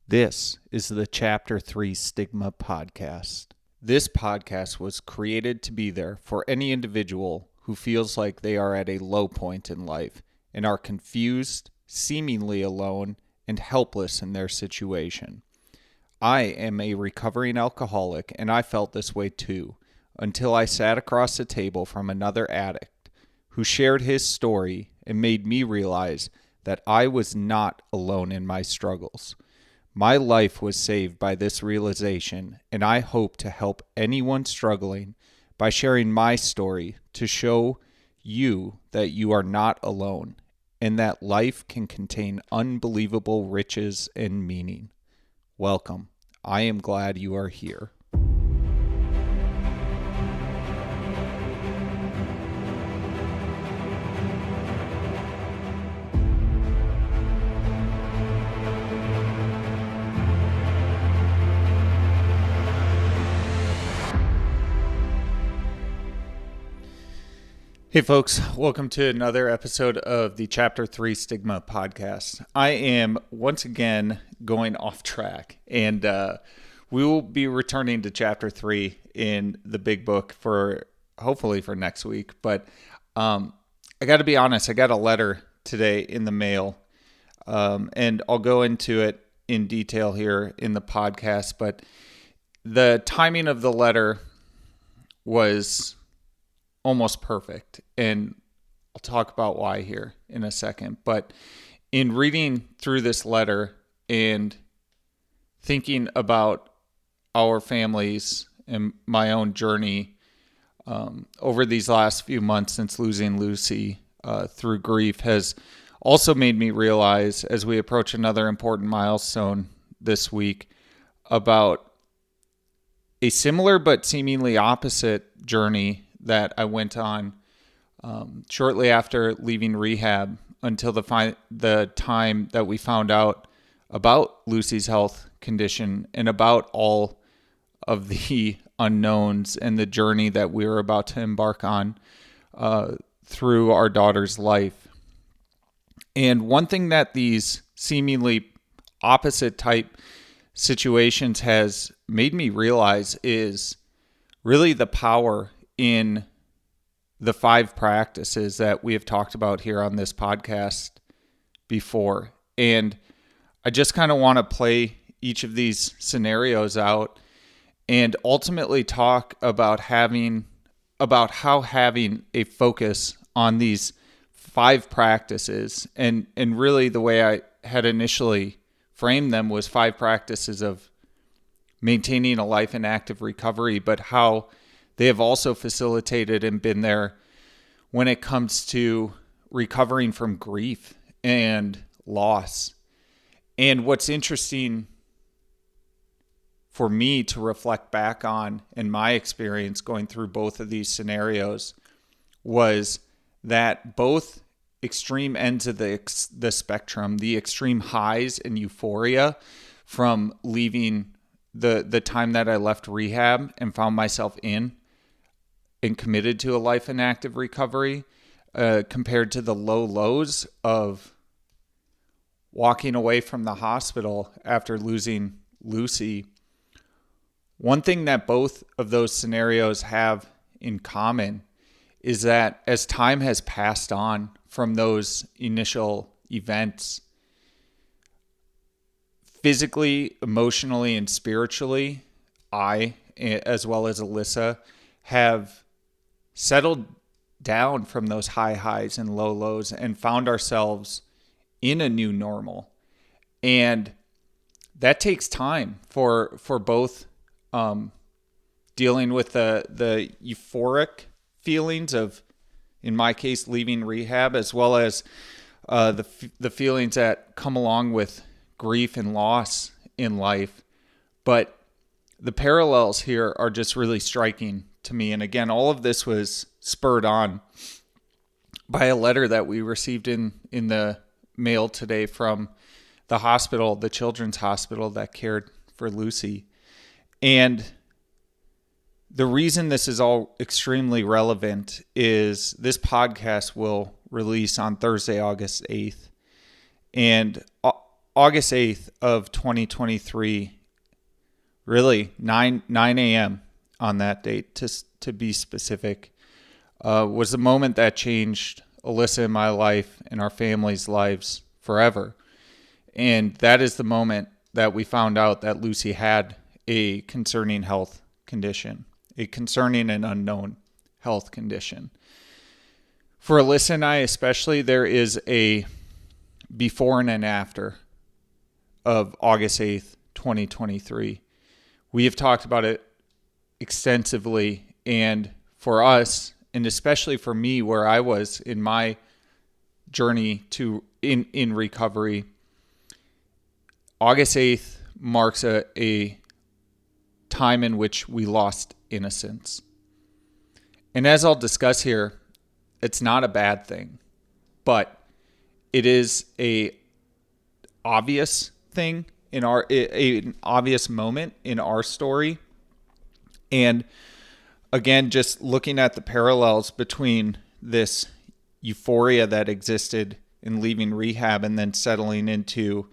This is the Chapter 3 Stigma Podcast. This podcast was created to be there for any individual who feels like they are at a low point in life and are confused, seemingly alone, and helpless in their situation. I am a recovering alcoholic, and I felt this way too, until I sat across the table from another addict who shared his story and made me realize that I was not alone in my struggles. My life was saved by this realization, and I hope to help anyone struggling by sharing my story to show you that you are not alone and that life can contain unbelievable riches and meaning. Welcome. I am glad you are here. Hey folks, welcome to another episode of the Chapter 3 Stigma Podcast. I am once again going off track, and we will be returning to Chapter 3 in the big book for hopefully for next week. But I got to be honest, I got a letter today in the mail, and I'll go into it in detail here in the podcast. But the timing of the letter was almost perfect, and I'll talk about why here in a second. But in reading through this letter and thinking about our families and my own journey over these last few months since losing Lucy through grief has also made me realize, as we approach another important milestone this week, about a similar but seemingly opposite journey that I went on shortly after leaving rehab until the time that we found out about Lucy's health condition and about all of the unknowns and the journey that we were about to embark on through our daughter's life. And one thing that these seemingly opposite type situations has made me realize is really the power in the 5 practices that we have talked about here on this podcast before. And I just kind of want to play each of these scenarios out and ultimately talk about how having a focus on these 5 practices, and really the way I had initially framed them was 5 practices of maintaining a life in active recovery, but how they have also facilitated and been there when it comes to recovering from grief and loss. And what's interesting for me to reflect back on in my experience going through both of these scenarios was that both extreme ends of the spectrum, the extreme highs and euphoria from leaving the time that I left rehab and found myself in and committed to a life in active recovery, compared to the low lows of walking away from the hospital after losing Lucy. One thing that both of those scenarios have in common is that as time has passed on from those initial events, physically, emotionally, and spiritually, I, as well as Alyssa, have settled down from those high highs and low lows and found ourselves in a new normal. And that takes time for both dealing with the euphoric feelings of, in my case, leaving rehab, as well as the feelings that come along with grief and loss in life. But the parallels here are just really striking to me. And again, all of this was spurred on by a letter that we received in the mail today from the hospital, the children's hospital that cared for Lucy. And the reason this is all extremely relevant is this podcast will release on Thursday, August 8th. And August 8th of 2023, really 9 a.m. on that date, to be specific, was the moment that changed Alyssa and my life and our family's lives forever. And that is the moment that we found out that Lucy had a concerning health condition, a concerning and unknown health condition. For Alyssa and I especially, there is a before and an after of August 8th, 2023. We have talked about it extensively, and for us, and especially for me, where I was in my journey in recovery, August 8th marks a time in which we lost innocence. And as I'll discuss here, it's not a bad thing, but it is an obvious thing an obvious moment in our story. And again, just looking at the parallels between this euphoria that existed in leaving rehab and then settling into,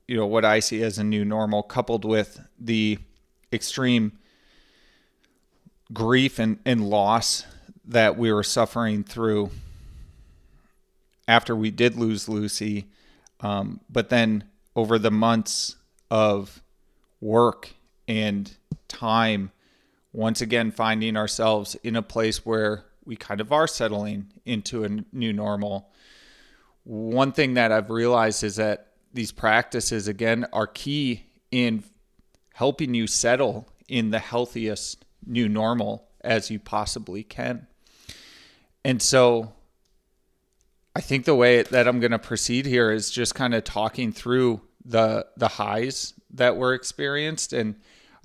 what I see as a new normal, coupled with the extreme grief and loss that we were suffering through after we did lose Lucy. But then over the months of work and time, once again finding ourselves in a place where we kind of are settling into a new normal. One thing that I've realized is that these practices, again, are key in helping you settle in the healthiest new normal as you possibly can. And so I think the way that I'm going to proceed here is just kind of talking through the highs that were experienced. And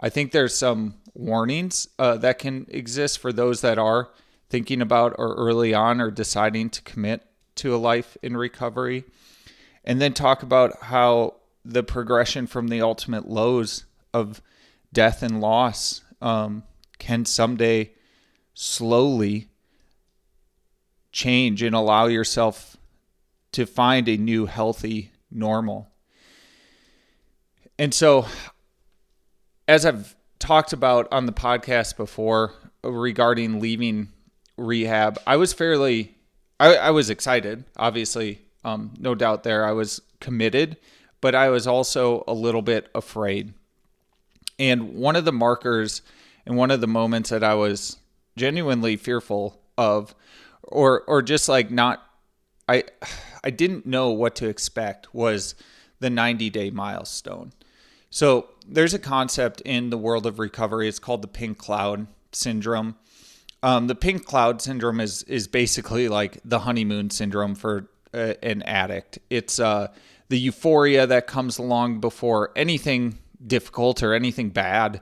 I think there's some warnings that can exist for those that are thinking about or early on or deciding to commit to a life in recovery. And then talk about how the progression from the ultimate lows of death and loss can someday slowly change and allow yourself to find a new healthy normal. And so, as I've talked about on the podcast before regarding leaving rehab, I was I was excited, obviously, no doubt there. I was committed, but I was also a little bit afraid. And one of the markers and one of the moments that I was genuinely fearful of, or just like I didn't know what to expect, was the 90-day milestone. So there's a concept in the world of recovery. It's called the pink cloud syndrome. The pink cloud syndrome is basically like the honeymoon syndrome for an addict. It's the euphoria that comes along before anything difficult or anything bad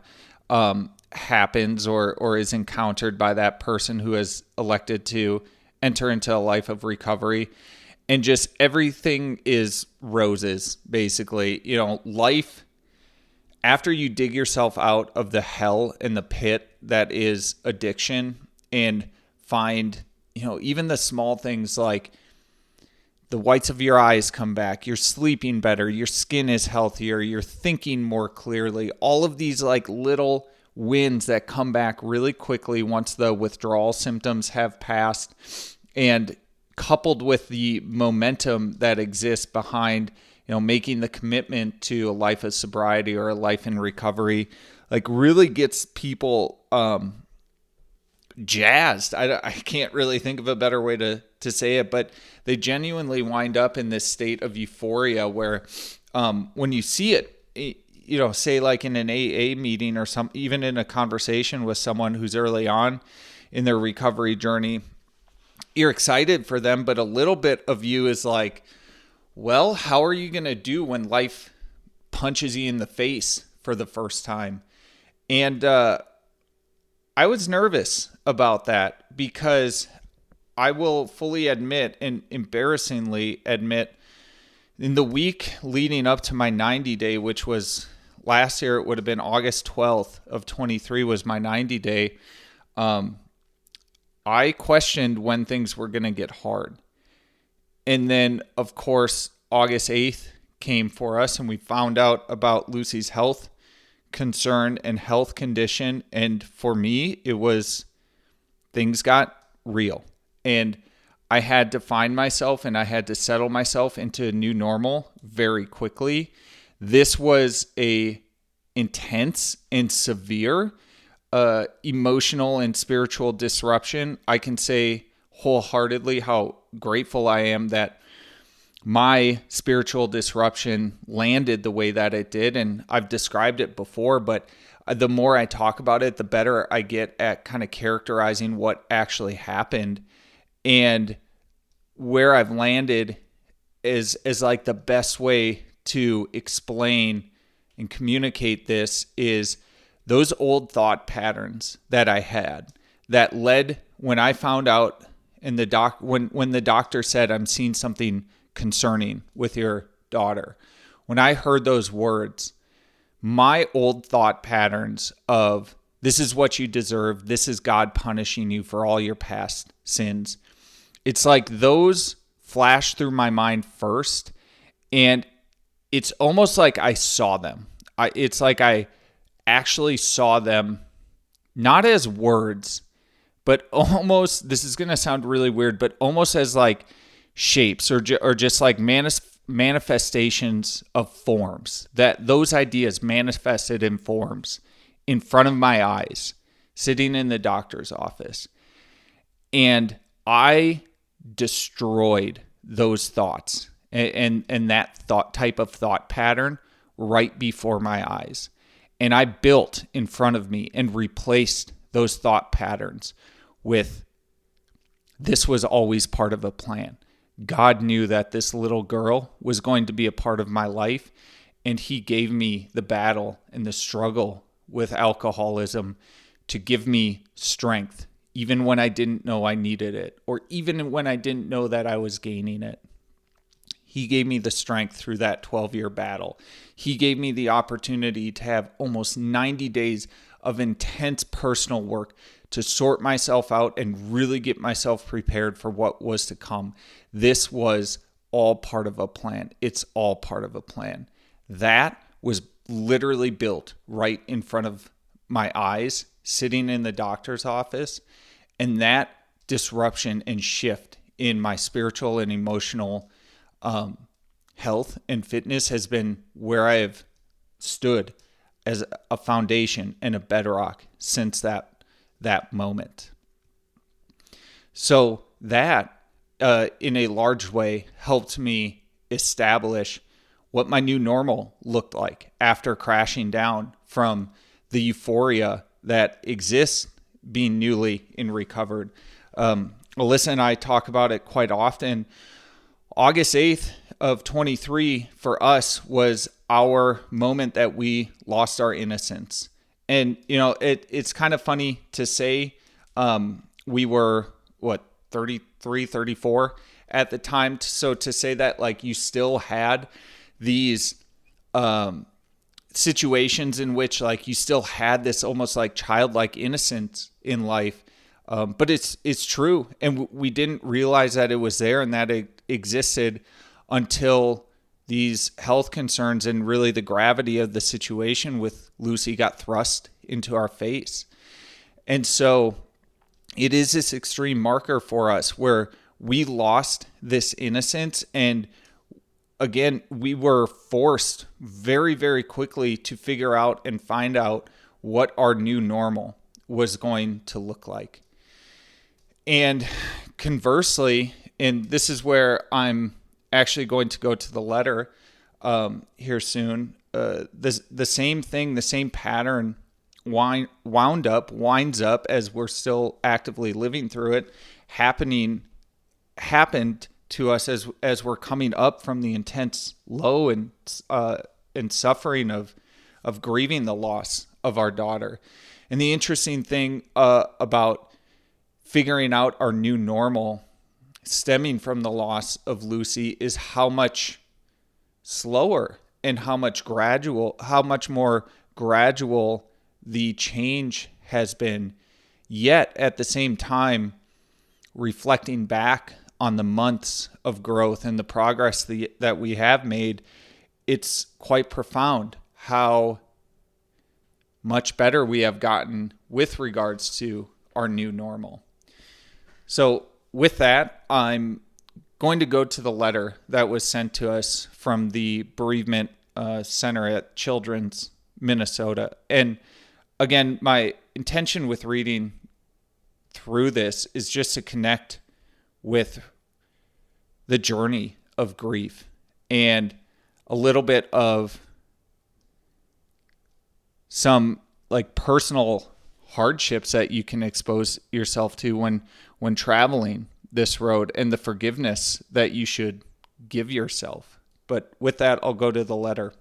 happens or is encountered by that person who has elected to enter into a life of recovery. And just everything is roses, basically. Life, after you dig yourself out of the hell and the pit that is addiction and find, even the small things like the whites of your eyes come back, you're sleeping better, your skin is healthier, you're thinking more clearly, all of these like little wins that come back really quickly once the withdrawal symptoms have passed, and coupled with the momentum that exists behind, making the commitment to a life of sobriety or a life in recovery, like really gets people jazzed. I can't really think of a better way to say it, but they genuinely wind up in this state of euphoria where when you see it, say like in an AA meeting or even in a conversation with someone who's early on in their recovery journey, you're excited for them, but a little bit of you is like, well, how are you going to do when life punches you in the face for the first time? And I was nervous about that because I will fully admit and embarrassingly admit, in the week leading up to my 90-day, which was last year, it would have been August 12th of 23 was my 90-day. I questioned when things were going to get hard. And then, of course, August 8th came for us and we found out about Lucy's health concern and health condition. And for me, it was things got real. And I had to find myself and I had to settle myself into a new normal very quickly. This was a intense and severe emotional and spiritual disruption. I can say wholeheartedly how grateful I am that my spiritual disruption landed the way that it did. And I've described it before, but the more I talk about it, the better I get at kind of characterizing what actually happened. And where I've landed is like the best way to explain and communicate this is those old thought patterns that I had that led when I found out in the when the doctor said, I'm seeing something concerning with your daughter. When I heard those words, my old thought patterns of this is what you deserve, this is God punishing you for all your past sins. It's like those flashed through my mind first, and it's almost like I saw them. It's like I actually saw them not as words, but almost, this is going to sound really weird, but almost as like shapes or just like manifestations of forms, that those ideas manifested in forms in front of my eyes, sitting in the doctor's office. And I destroyed those thoughts and that type of thought pattern right before my eyes. And I built in front of me and replaced those thought patterns with, this was always part of a plan. God knew that this little girl was going to be a part of my life, and he gave me the battle and the struggle with alcoholism to give me strength, even when I didn't know I needed it, or even when I didn't know that I was gaining it. He gave me the strength through that 12-year battle. He gave me the opportunity to have almost 90 days of intense personal work to sort myself out and really get myself prepared for what was to come. This was all part of a plan. It's all part of a plan. That was literally built right in front of my eyes, sitting in the doctor's office. And that disruption and shift in my spiritual and emotional health and fitness has been where I have stood as a foundation and a bedrock since that moment. So that, in a large way, helped me establish what my new normal looked like after crashing down from the euphoria that exists being newly in recovered. Alyssa and I talk about it quite often. August 8th of 23 for us was our moment that we lost our innocence. And, you know, it's kind of funny to say we were, 33, 34 at the time. So to say that, like, you still had these situations in which, like, you still had this almost like childlike innocence in life. But it's true. And we didn't realize that it was there and that it existed until these health concerns and really the gravity of the situation with Lucy got thrust into our face. And so it is this extreme marker for us where we lost this innocence. And again, we were forced very, very quickly to figure out and find out what our new normal was going to look like. And conversely, and this is where I'm actually going to go to the letter here soon, the same thing, the same pattern winds up as we're still actively living through it, happened to us as we're coming up from the intense low and suffering of grieving the loss of our daughter. And the interesting thing about figuring out our new normal stemming from the loss of Lucy is how much slower and how much more gradual the change has been. Yet at the same time, reflecting back on the months of growth and the progress that we have made, it's quite profound how much better we have gotten with regards to our new normal. So with that, I'm going to go to the letter that was sent to us from the Bereavement Center at Children's, Minnesota. And again, my intention with reading through this is just to connect with the journey of grief and a little bit of some like personal hardships that you can expose yourself to when traveling this road, and the forgiveness that you should give yourself. But with that, I'll go to the letter.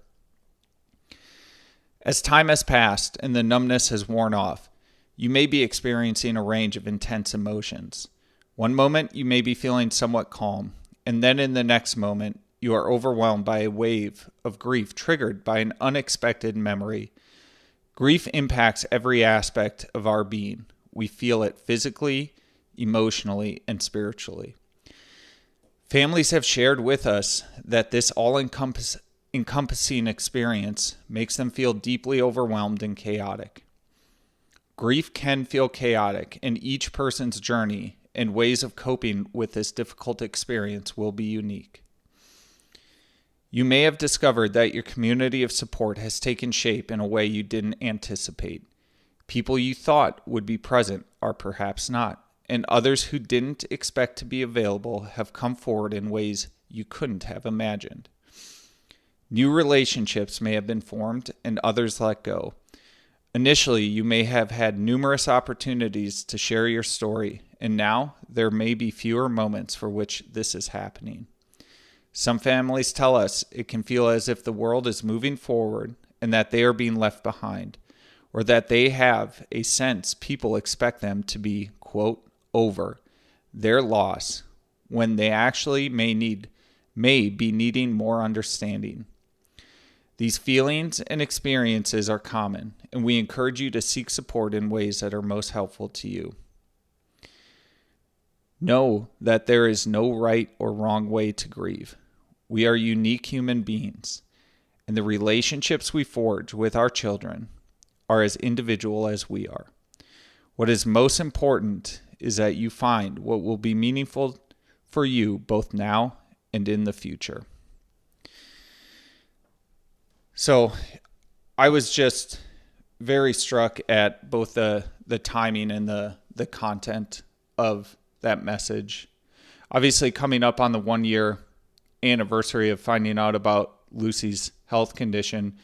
As time has passed and the numbness has worn off, you may be experiencing a range of intense emotions. One moment you may be feeling somewhat calm, and then in the next moment you are overwhelmed by a wave of grief triggered by an unexpected memory. Grief impacts every aspect of our being. We feel it physically, emotionally, and spiritually. Families have shared with us that this all-encompassing experience makes them feel deeply overwhelmed and chaotic. Grief can feel chaotic, and each person's journey and ways of coping with this difficult experience will be unique. You may have discovered that your community of support has taken shape in a way you didn't anticipate. People you thought would be present are perhaps not, and others who didn't expect to be available have come forward in ways you couldn't have imagined. New relationships may have been formed and others let go. Initially, you may have had numerous opportunities to share your story, and now there may be fewer moments for which this is happening. Some families tell us it can feel as if the world is moving forward and that they are being left behind, or that they have a sense people expect them to be, quote, over their loss when they actually may be needing more understanding. These feelings and experiences are common, and we encourage you to seek support in ways that are most helpful to you. Know that there is no right or wrong way to grieve. We are unique human beings, and the relationships we forge with our children are as individual as we are. What is most important is that you find what will be meaningful for you both now and in the future. So I was just very struck at both the timing and the content of that message. Obviously, coming up on the 1-year anniversary of finding out about Lucy's health condition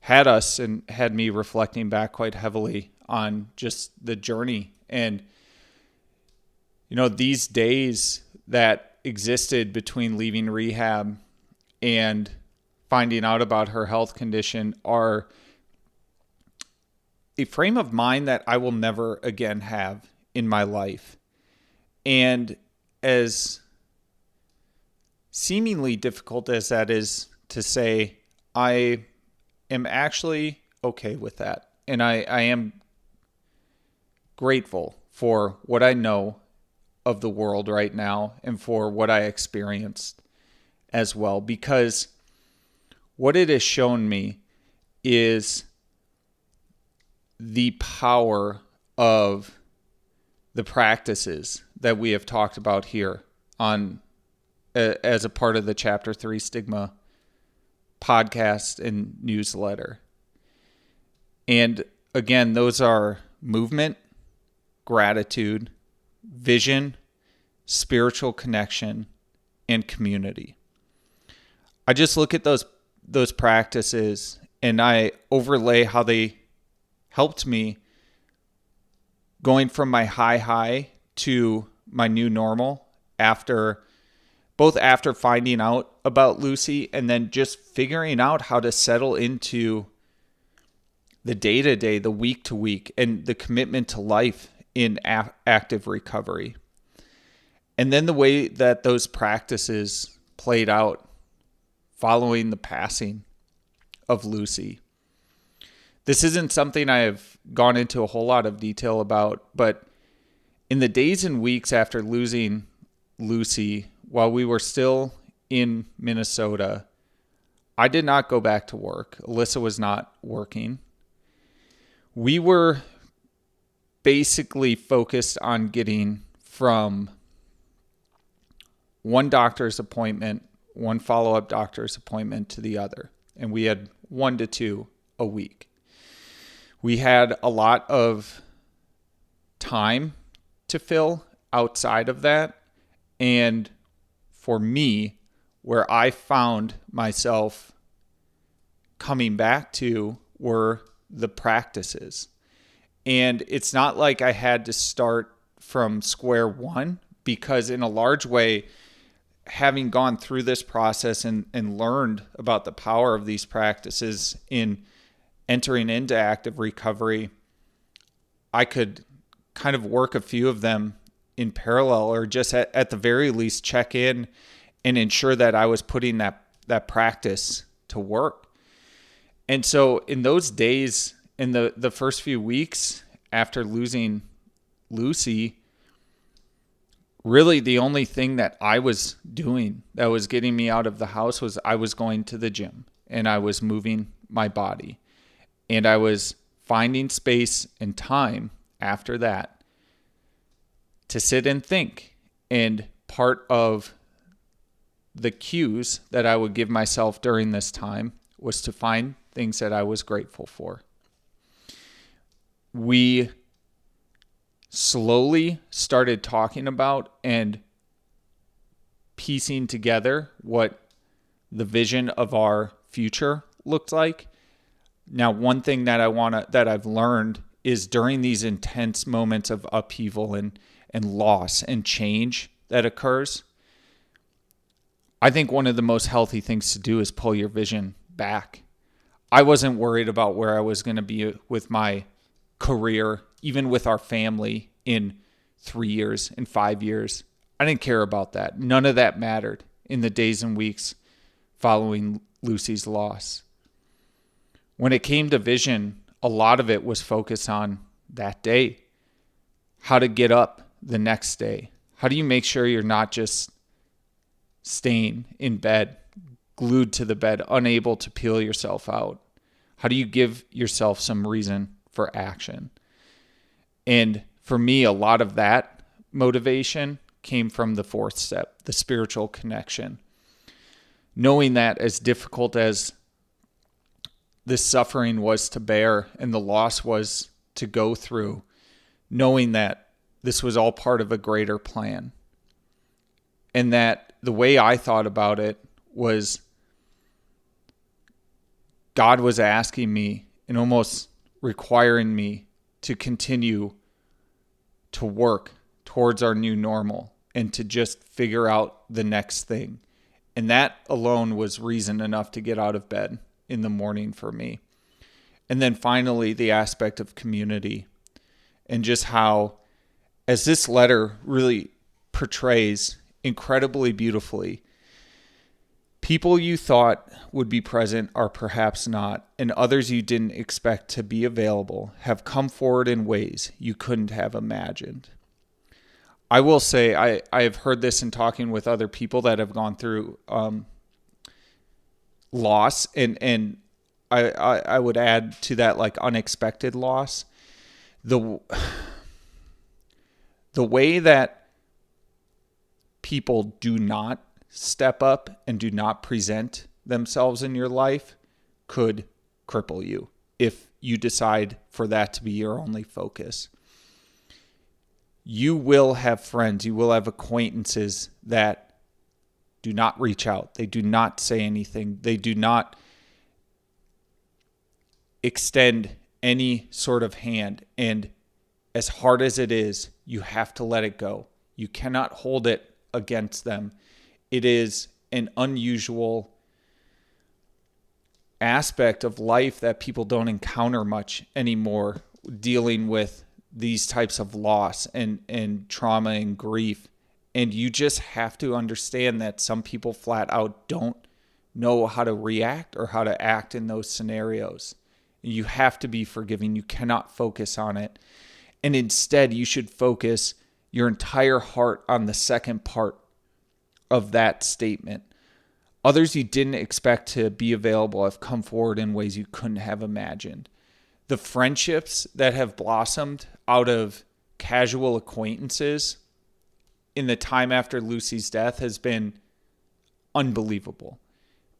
had me reflecting back quite heavily on just the journey. And, these days that existed between leaving rehab and finding out about her health condition are a frame of mind that I will never again have in my life. And as seemingly difficult as that is to say, I am actually okay with that. And I am grateful for what I know of the world right now and for what I experienced as well, because what it has shown me is the power of the practices that we have talked about here on as a part of the Chapter 3 Stigma podcast and newsletter. And again, those are movement, gratitude, vision, spiritual connection, and community. I just look at those practices and I overlay how they helped me going from my high to my new normal after finding out about Lucy and then just figuring out how to settle into the day-to-day, the week-to-week, and the commitment to life in active recovery. And then the way that those practices played out following the passing of Lucy. This isn't something I have gone into a whole lot of detail about, but in the days and weeks after losing Lucy, while we were still in Minnesota, I did not go back to work. Alyssa was not working. We were basically focused on getting from one doctor's appointment, one follow-up doctor's appointment to the other. And we had 1 to 2 a week. We had a lot of time to fill outside of that. And for me, where I found myself coming back to were the practices. And it's not like I had to start from square one, because in a large way, having gone through this process and learned about the power of these practices in entering into active recovery, I could kind of work a few of them in parallel, or just at the very least check in and ensure that I was putting that practice to work. And so in those days, in the first few weeks after losing Lucy, really the only thing that I was doing that was getting me out of the house was I was going to the gym and I was moving my body. And I was finding space and time after that to sit and think. And part of the cues that I would give myself during this time was to find things that I was grateful for. We slowly started talking about and piecing together what the vision of our future looked like. Now, one thing that I've learned is during these intense moments of upheaval and loss and change that occurs, I think one of the most healthy things to do is pull your vision back. I wasn't worried about where I was going to be with my career, even with our family in 3 years, in 5 years. I didn't care about that. None of that mattered in the days and weeks following Lucy's loss. When it came to vision, a lot of it was focused on that day, how to get up the next day. How do you make sure you're not just staying in bed, glued to the bed, unable to peel yourself out? How do you give yourself some reason for action? And for me, a lot of that motivation came from the fourth step, the spiritual connection. Knowing that as difficult as this suffering was to bear and the loss was to go through, knowing that this was all part of a greater plan. And that the way I thought about it was God was asking me and almost requiring me to continue to work towards our new normal and to just figure out the next thing. And that alone was reason enough to get out of bed in the morning for me. And then finally, the aspect of community and just how, as this letter really portrays incredibly beautifully, people you thought would be present are perhaps not, and others you didn't expect to be available have come forward in ways you couldn't have imagined. I will say, I have heard this in talking with other people that have gone through loss, and I would add to that, like, unexpected loss. The way that people do not step up and do not present themselves in your life could cripple you if you decide for that to be your only focus. You will have friends, you will have acquaintances that do not reach out. They do not say anything. They do not extend any sort of hand. And as hard as it is, you have to let it go. You cannot hold it against them. It is an unusual aspect of life that people don't encounter much anymore, dealing with these types of loss and trauma and grief. And you just have to understand that some people flat out don't know how to react or how to act in those scenarios. You have to be forgiving. You cannot focus on it. And instead, you should focus your entire heart on the second part of that statement, Others you didn't expect to be available have come forward in ways you couldn't have imagined. The friendships that have blossomed out of casual acquaintances in the time after Lucy's death has been unbelievable.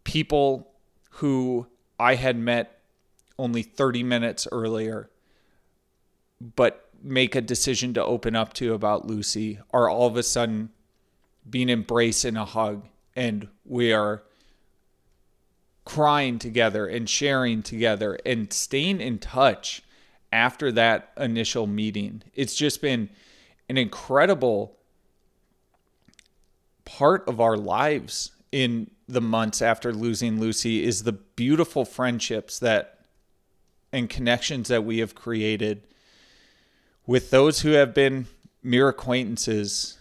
People who I had met only 30 minutes earlier, but make a decision to open up to about Lucy, are all of a sudden being embraced in a hug, and we are crying together and sharing together and staying in touch after that initial meeting. It's just been an incredible part of our lives in the months after losing Lucy, is the beautiful friendships that and connections that we have created with those who have been mere acquaintances,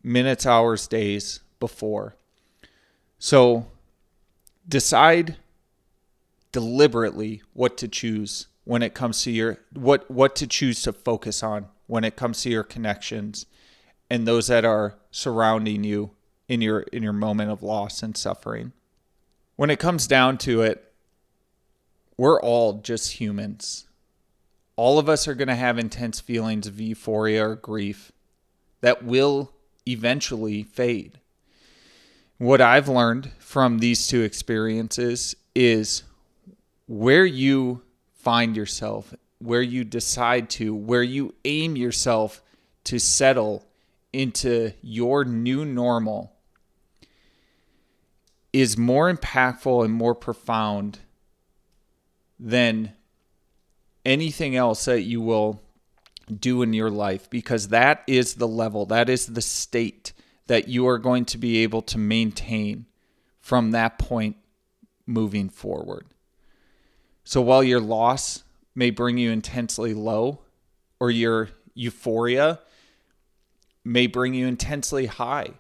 minutes, hours, days before. So decide deliberately what to choose when it comes to your what to choose to focus on when it comes to your connections and those that are surrounding you in your moment of loss and suffering. When it comes down to it, we're all just humans. All of us are going to have intense feelings of euphoria or grief that will eventually fade. What I've learned from these two experiences is where you find yourself, where you decide to, where you aim yourself to settle into your new normal is more impactful and more profound than anything else that you will do in your life, because that is the level, that is the state that you are going to be able to maintain from that point moving forward. So while your loss may bring you intensely low, or your euphoria may bring you intensely high,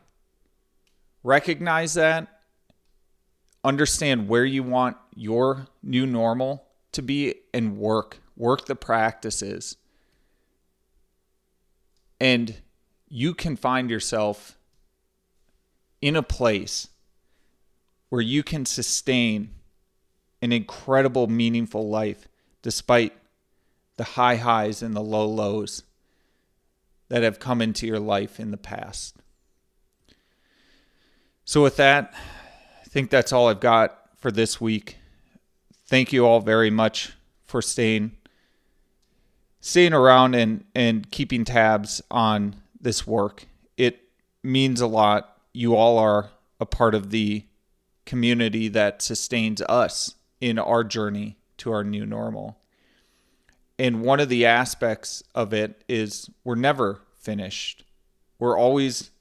recognize that, understand where you want your new normal to be, and work the practices. And you can find yourself in a place where you can sustain an incredible, meaningful life despite the high highs and the low lows that have come into your life in the past. So with that, I think that's all I've got for this week. Thank you all very much for staying around and keeping tabs on this work. It means a lot. You all are a part of the community that sustains us in our journey to our new normal. And one of the aspects of it is we're never finished. We're always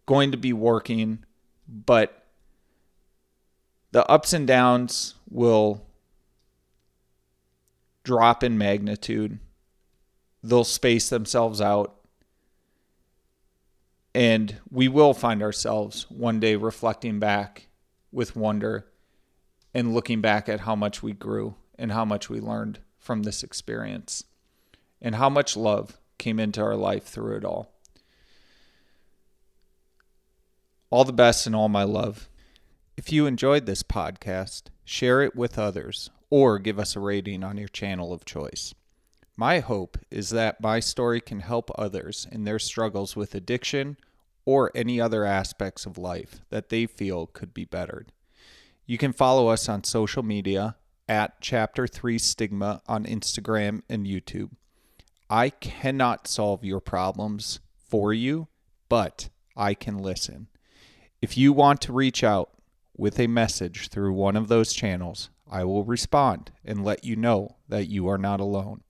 going to be working, but the ups and downs will drop in magnitude. They'll space themselves out. And we will find ourselves one day reflecting back with wonder and looking back at how much we grew and how much we learned from this experience and how much love came into our life through it all. All the best and all my love. If you enjoyed this podcast, share it with others or give us a rating on your channel of choice. My hope is that my story can help others in their struggles with addiction or any other aspects of life that they feel could be bettered. You can follow us on social media at Chapter 3 Stigma on Instagram and YouTube. I cannot solve your problems for you, but I can listen. If you want to reach out with a message through one of those channels, I will respond and let you know that you are not alone.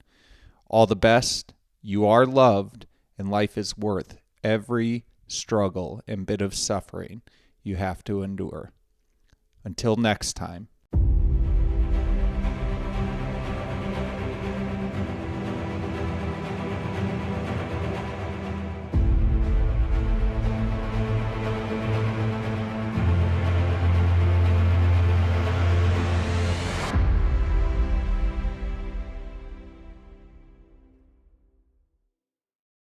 All the best, you are loved, and life is worth every struggle and bit of suffering you have to endure. Until next time,